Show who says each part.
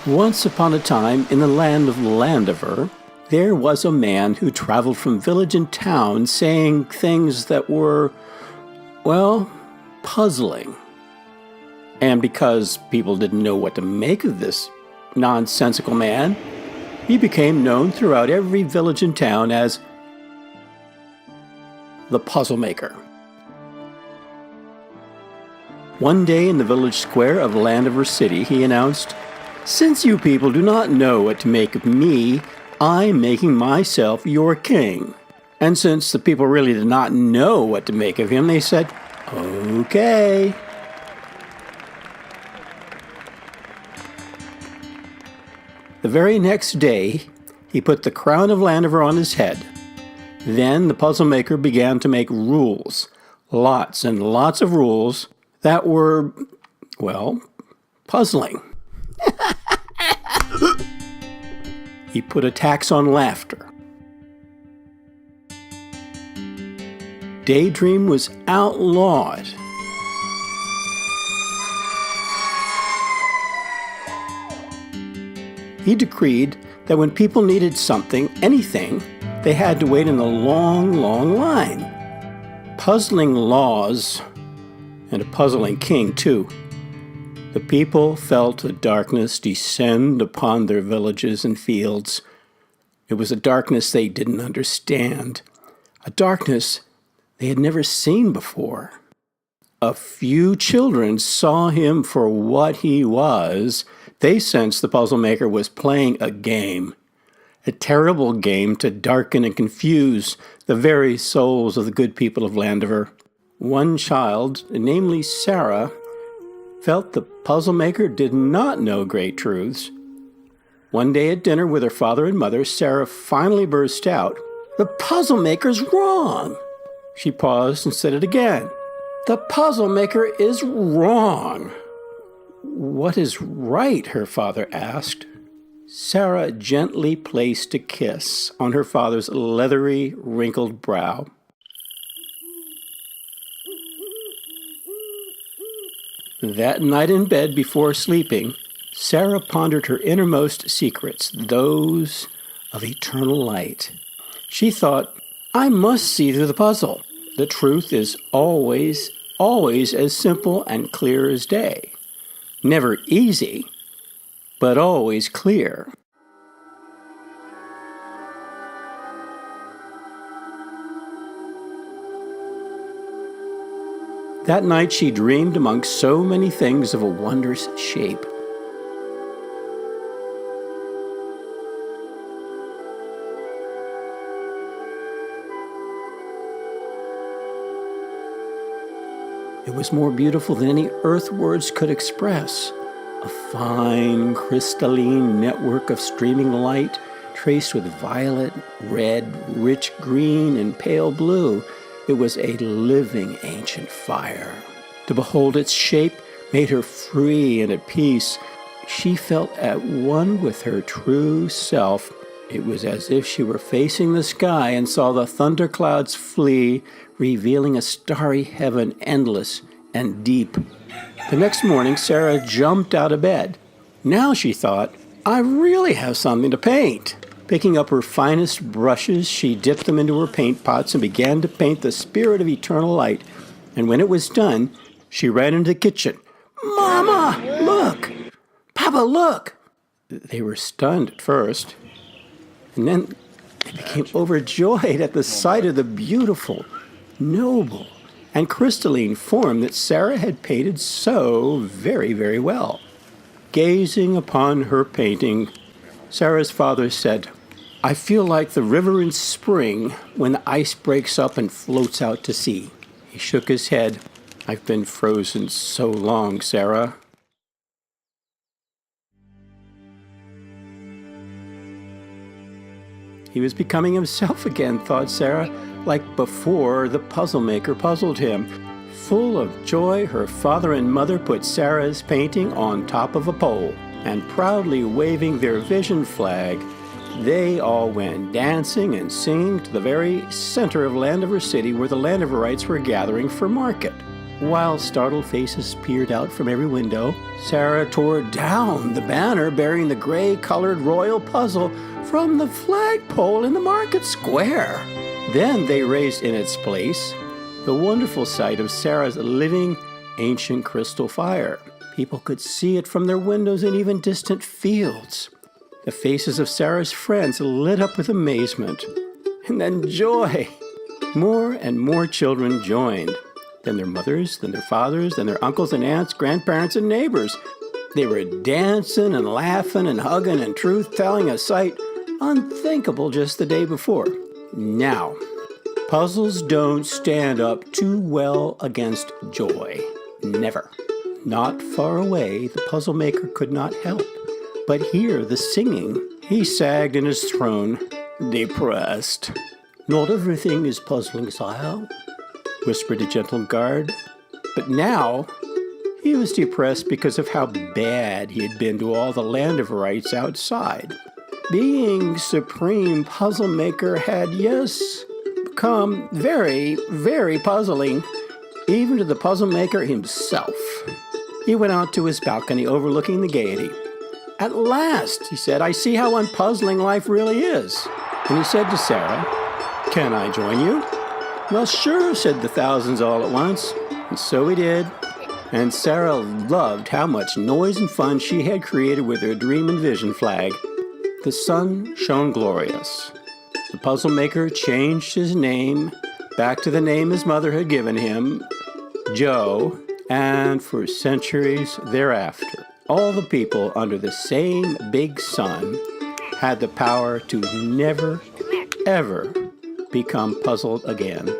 Speaker 1: Once upon a time, in the land of Landover, there was a man who traveled from village and town saying things that were, well, puzzling. And because people didn't know what to make of this nonsensical man, he became known throughout every village and town as the Puzzlemaker. One day in the village square of Landover City, he announced, "Since you people do not know what to make of me, I'm making myself your king." And since the people really did not know what to make of him, they said, "Okay." The very next day, he put the crown of Landover on his head. Then the Puzzlemaker began to make rules, lots and lots of rules that were, well, puzzling. He put a tax on laughter. Daydream was outlawed. He decreed that when people needed something, anything, they had to wait in a long, long line. Puzzling laws, and a puzzling king, too. The people felt the darkness descend upon their villages and fields. It was a darkness they didn't understand, a darkness they had never seen before. A few children saw him for what he was. They sensed the Puzzlemaker was playing a game, a terrible game to darken and confuse the very souls of the good people of Landover. One child, namely Sara, felt the Puzzlemaker did not know great truths. One day at dinner with her father and mother, Sara finally burst out, "The Puzzlemaker's wrong!" She paused and said it again. "The Puzzlemaker is wrong!" "What is right?" her father asked. Sara gently placed a kiss on her father's leathery, wrinkled brow. That night in bed before sleeping, Sara pondered her innermost secrets, those of eternal light. She thought, "I must see through the puzzle. The truth is always, always as simple and clear as day. Never easy, but always clear." That night she dreamed among so many things of a wondrous shape. It was more beautiful than any earth words could express. A fine, crystalline network of streaming light, traced with violet, red, rich green, and pale blue. It was a living ancient fire. To behold its shape made her free and at peace. She felt at one with her true self. It was as if she were facing the sky and saw the thunderclouds flee, revealing a starry heaven endless and deep. The next morning, Sara jumped out of bed. Now, she thought, I really have something to paint. Picking up her finest brushes, she dipped them into her paint pots and began to paint the spirit of eternal light. And when it was done, she ran into the kitchen. "Mama, look! Papa, look!" They were stunned at first, and then they became overjoyed at the sight of the beautiful, noble, and crystalline form that Sara had painted so very, very well. Gazing upon her painting, Sara's father said, "I feel like the river in spring when the ice breaks up and floats out to sea." He shook his head. "I've been frozen so long, Sara." He was becoming himself again, thought Sara, like before the Puzzlemaker puzzled him. Full of joy, her father and mother put Sara's painting on top of a pole, and proudly waving their vision flag, they all went dancing and singing to the very center of Landover City where the Landoverites were gathering for market. While startled faces peered out from every window, Sara tore down the banner bearing the gray-colored royal puzzle from the flagpole in the market square. Then they raised in its place the wonderful sight of Sara's living, ancient crystal fire. People could see it from their windows in even distant fields. The faces of Sara's friends lit up with amazement, and then joy. More and more children joined. Then their mothers, then their fathers, then their uncles and aunts, grandparents and neighbors. They were dancing and laughing and hugging and truth-telling, a sight unthinkable just the day before. Now, puzzles don't stand up too well against joy. Never. Not far away, the Puzzlemaker could not help but hear the singing. He sagged in his throne, depressed. "Not everything is puzzling, sire," whispered a gentle guard. But now he was depressed because of how bad he had been to all the land of rights outside. Being supreme Puzzlemaker had, yes, become very, very puzzling, even to the Puzzlemaker himself. He went out to his balcony overlooking the gaiety. "At last," he said, "I see how unpuzzling life really is." And he said to Sara, "Can I join you?" "Well, sure," said the thousands all at once. And so he did. And Sara loved how much noise and fun she had created with her dream and vision flag. The sun shone glorious. The Puzzlemaker changed his name back to the name his mother had given him, Joe, and for centuries thereafter, all the people under the same big sun had the power to never, ever become puzzled again.